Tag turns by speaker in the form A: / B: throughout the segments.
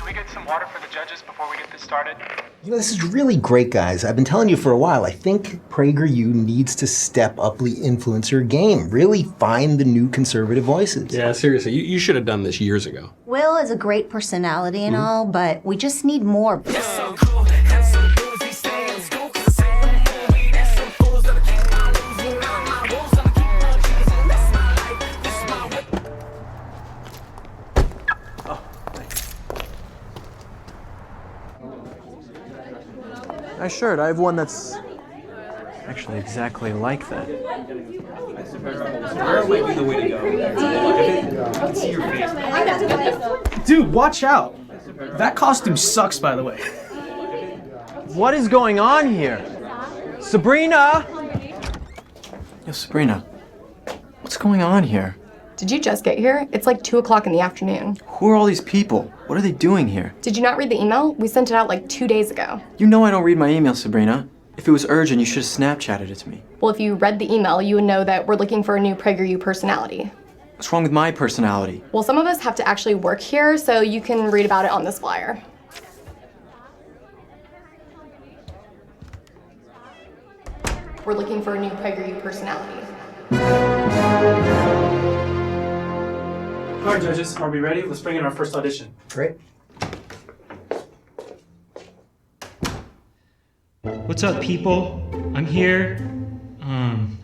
A: we get some water for the judges before we get this started?
B: You know, this is really great, guys. I've been telling you for a while, I think PragerU needs to step up the influencer game. Really find the new conservative voices.
C: Yeah, seriously, you should have done this years ago.
D: Will is a great personality and all, but we just need more.
E: Nice shirt. I have one that's actually exactly like that.
F: Dude, watch out. That costume sucks, by the way.
E: What is going on here? Sabrina! Yo, Sabrina, what's going on here?
G: Did you just get here? It's like 2 o'clock in the afternoon.
E: Who are all these people? What are they doing here?
G: Did you not read the email? We sent it out like 2 days ago.
E: You know I don't read my email, Sabrina. If it was urgent, you should have Snapchatted it to me.
G: Well, if you read the email, you would know that we're looking for a new PragerU personality.
E: What's wrong with my personality?
G: Well, some of us have to actually work here, so you can read about it on this flyer. We're looking for a new PragerU personality.
F: All right, judges, are we ready? Let's bring in our first audition.
B: Great.
H: What's up, people? I'm here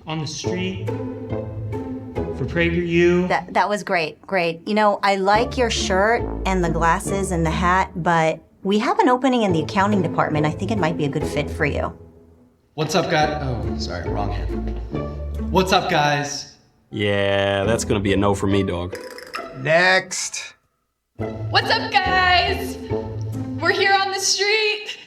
H: on the street for PragerU.
D: That was great, great. You know, I like your shirt and the glasses and the hat, but we have an opening in the accounting department. I think it might be a good fit for you.
I: What's up, guys? Oh, sorry, wrong hand. What's up, guys?
C: Yeah, that's gonna be a no for me, dog.
B: Next.
J: What's up, guys? We're here on the street.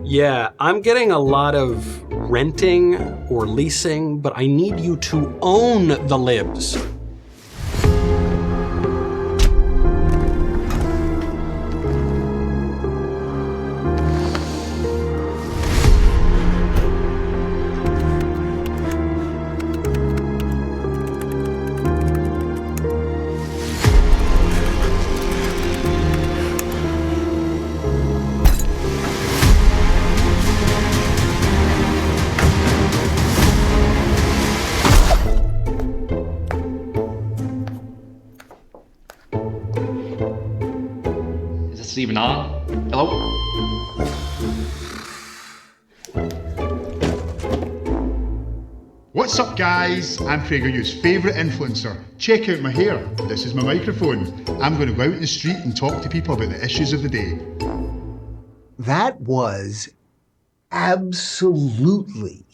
C: Yeah, I'm getting a lot of renting or leasing, but I need you to own the libs.
I: Is this even on? Hello?
K: What's up, guys? I'm PragerU's favourite influencer. Check out my hair. This is my microphone. I'm going to go out in the street and talk to people about the issues of the day.
B: That was absolutely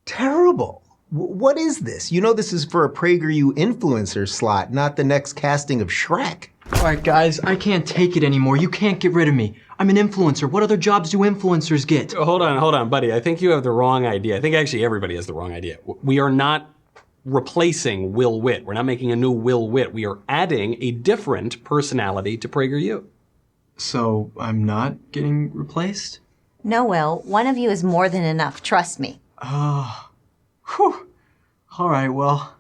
B: terrible. What is this? You know this is for a PragerU influencer slot, not the next casting of Shrek.
E: All right, guys, I can't take it anymore. You can't get rid of me. I'm an influencer. What other jobs do influencers get?
C: Hold on, buddy. I think you have the wrong idea. I think actually everybody has the wrong idea. We are not replacing Will Witt. We're not making a new Will Witt. We are adding a different personality to PragerU.
E: So I'm not getting replaced?
D: No, Will, one of you is more than enough, trust me.
E: Whew. All right, well,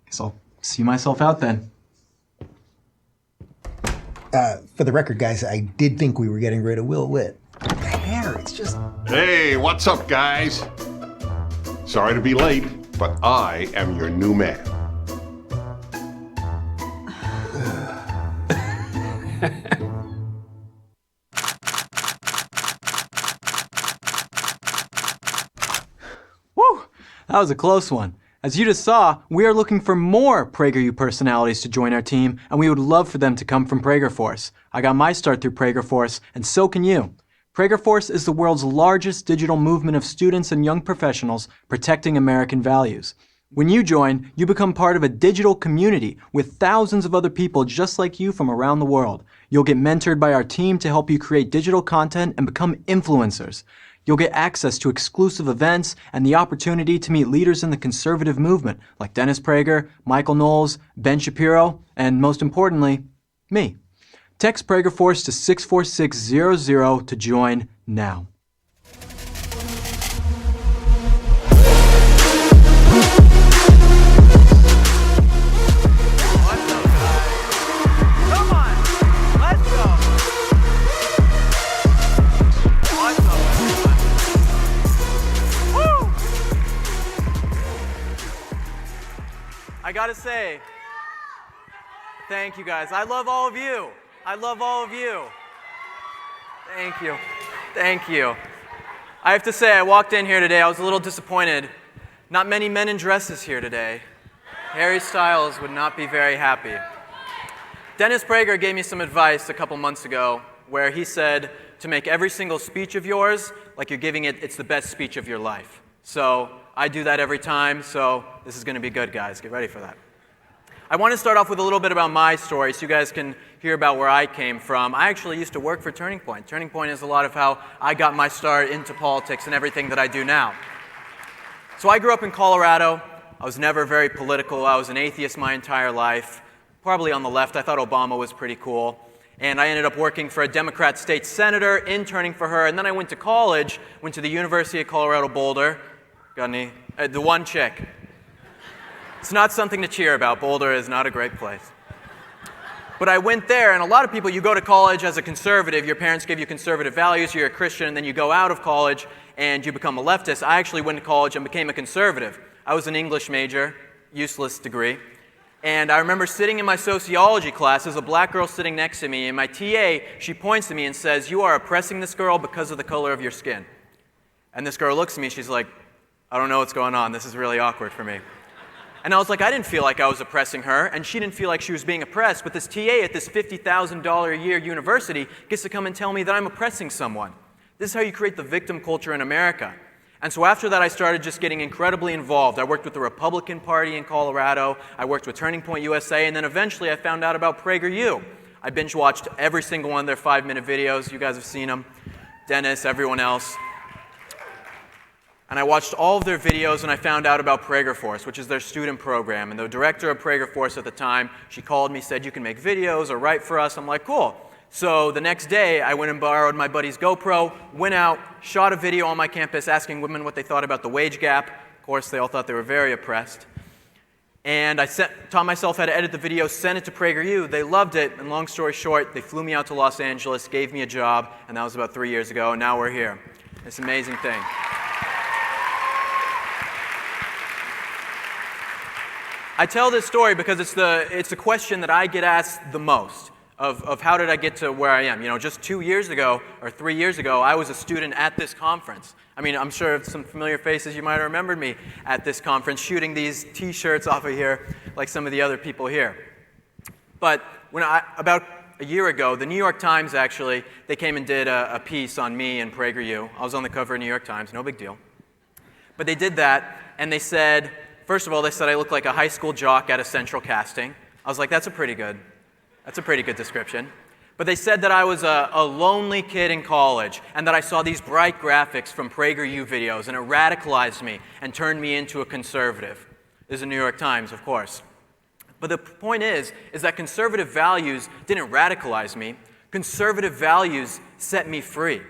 E: guess I'll see myself out then.
B: For the record, guys, I did think we were getting rid of Will Witt. The hair, it's just...
L: Hey, what's up, guys? Sorry to be late, but I am your new man.
E: Woo! That was a close one. As you just saw, we are looking for more PragerU personalities to join our team, and we would love for them to come from PragerForce. I got my start through PragerForce, and so can you. PragerForce is the world's largest digital movement of students and young professionals protecting American values. When you join, you become part of a digital community with thousands of other people just like you from around the world. You'll get mentored by our team to help you create digital content and become influencers. You'll get access to exclusive events and the opportunity to meet leaders in the conservative movement like Dennis Prager, Michael Knowles, Ben Shapiro, and most importantly, me. Text PragerForce to 64600 to join now. gotta say, thank you guys. I love all of you. I love all of you. Thank you. Thank you. I have to say, I walked in here today, I was a little disappointed. Not many men in dresses here today. Harry Styles would not be very happy. Dennis Prager gave me some advice a couple months ago where he said to make every single speech of yours like you're giving it's the best speech of your life. So I do that every time, so this is going to be good, guys. Get ready for that. I want to start off with a little bit about my story so you guys can hear about where I came from. I actually used to work for Turning Point. Turning Point is a lot of how I got my start into politics and everything that I do now. So I grew up in Colorado. I was never very political. I was an atheist my entire life. Probably on the left. I thought Obama was pretty cool. And I ended up working for a Democrat state senator, interning for her. And then I went to college, went to the University of Colorado Boulder. Got any? The one chick. It's not something to cheer about. Boulder is not a great place. But I went there, and a lot of people, you go to college as a conservative, your parents give you conservative values, you're a Christian, and then you go out of college and you become a leftist. I actually went to college and became a conservative. I was an English major, useless degree. And I remember sitting in my sociology class, there's a black girl sitting next to me, and my TA, she points to me and says, "You are oppressing this girl because of the color of your skin." And this girl looks at me, she's like, "I don't know what's going on, this is really awkward for me." And I was like, I didn't feel like I was oppressing her, and she didn't feel like she was being oppressed, but this TA at this $50,000 a year university gets to come and tell me that I'm oppressing someone. This is how you create the victim culture in America. And so after that, I started just getting incredibly involved. I worked with the Republican Party in Colorado, I worked with Turning Point USA, and then eventually I found out about PragerU. I binge-watched every single one of their 5-minute videos. You guys have seen them. Dennis, everyone else. And I watched all of their videos, and I found out about PragerForce, which is their student program. And the director of PragerForce at the time, she called me, said, "You can make videos or write for us." I'm like, cool. So the next day, I went and borrowed my buddy's GoPro, went out, shot a video on my campus asking women what they thought about the wage gap. Of course, they all thought they were very oppressed. And I taught myself how to edit the video, sent it to PragerU. They loved it, and long story short, they flew me out to Los Angeles, gave me a job, and that was about 3 years ago, and now we're here. It's an amazing thing. I tell this story because it's the question that I get asked the most of how did I get to where I am. You know, just 2 years ago or 3 years ago, I was a student at this conference. I mean, I'm sure some familiar faces, you might have remembered me at this conference shooting these t-shirts off of here like some of the other people here. But about a year ago, the New York Times actually, they came and did a piece on me and PragerU. I was on the cover of New York Times, no big deal. But they did that, and they said, first of all, they said I looked like a high school jock at a central casting. I was like, that's a pretty good description. But they said that I was a lonely kid in college and that I saw these bright graphics from PragerU videos and it radicalized me and turned me into a conservative. This is the New York Times, of course. But the point is that conservative values didn't radicalize me. Conservative values set me free.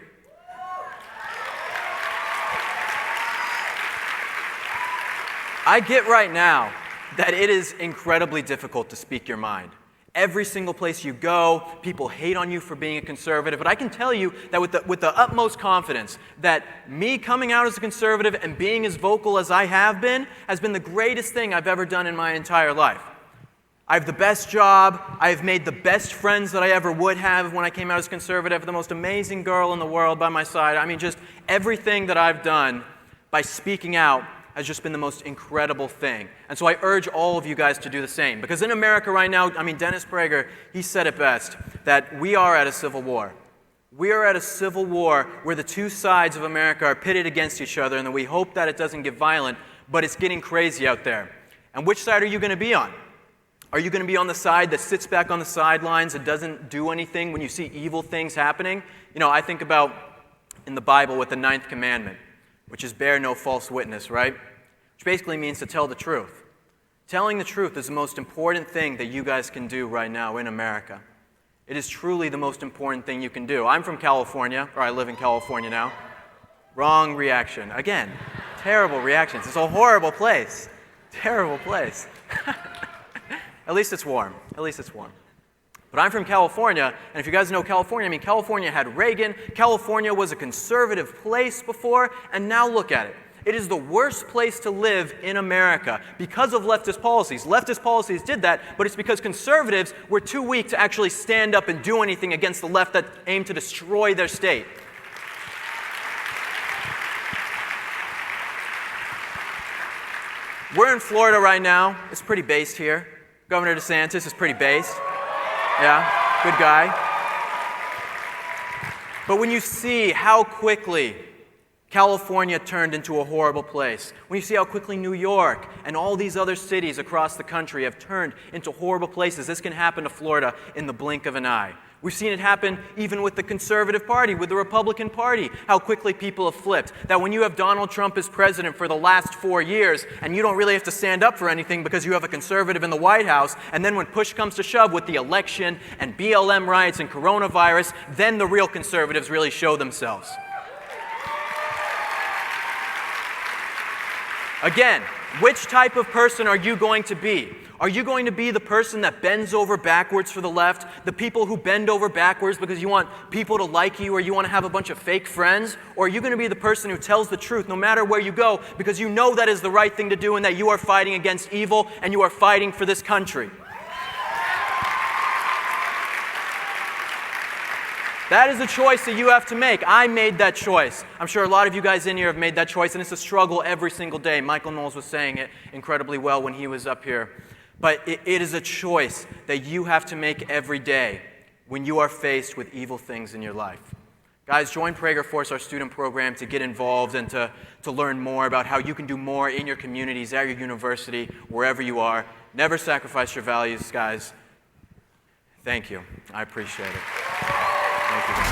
E: I get right now that it is incredibly difficult to speak your mind. Every single place you go, people hate on you for being a conservative. But I can tell you that with the utmost confidence that me coming out as a conservative and being as vocal as I have been has been the greatest thing I've ever done in my entire life. I have the best job. I have made the best friends that I ever would have when I came out as conservative. The most amazing girl in the world by my side. I mean, just everything that I've done by speaking out has just been the most incredible thing. And so I urge all of you guys to do the same. Because in America right now, I mean, Dennis Prager, he said it best, that we are at a civil war. We are at a civil war where the two sides of America are pitted against each other, and we hope that it doesn't get violent, but it's getting crazy out there. And which side are you going to be on? Are you going to be on the side that sits back on the sidelines and doesn't do anything when you see evil things happening? You know, I think about in the Bible with the 9th commandment, which is bear no false witness, right? Which basically means to tell the truth. Telling the truth is the most important thing that you guys can do right now in America. It is truly the most important thing you can do. I'm from California, or I live in California now. Wrong reaction. Again, terrible reactions. It's a horrible place. Terrible place. At least it's warm. At least it's warm. But I'm from California, and if you guys know California, I mean, California had Reagan. California was a conservative place before, and now look at it. It is the worst place to live in America because of leftist policies. Leftist policies did that, but it's because conservatives were too weak to actually stand up and do anything against the left that aimed to destroy their state. We're in Florida right now. It's pretty based here. Governor DeSantis is pretty based. Yeah, good guy. But when you see how quickly California turned into a horrible place, when you see how quickly New York and all these other cities across the country have turned into horrible places, this can happen to Florida in the blink of an eye. We've seen it happen even with the Conservative Party, with the Republican Party, how quickly people have flipped. That when you have Donald Trump as president for the last 4 years, and you don't really have to stand up for anything because you have a conservative in the White House, and then when push comes to shove with the election and BLM riots and coronavirus, then the real conservatives really show themselves. Again, which type of person are you going to be? Are you going to be the person that bends over backwards for the left? The people who bend over backwards because you want people to like you or you want to have a bunch of fake friends? Or are you going to be the person who tells the truth no matter where you go because you know that is the right thing to do and that you are fighting against evil and you are fighting for this country? That is a choice that you have to make. I made that choice. I'm sure a lot of you guys in here have made that choice, and it's a struggle every single day. Michael Knowles was saying it incredibly well when he was up here. But it is a choice that you have to make every day when you are faced with evil things in your life. Guys, join Prager Force, our student program, to get involved and to learn more about how you can do more in your communities, at your university, wherever you are. Never sacrifice your values, guys. Thank you. I appreciate it. Thank you.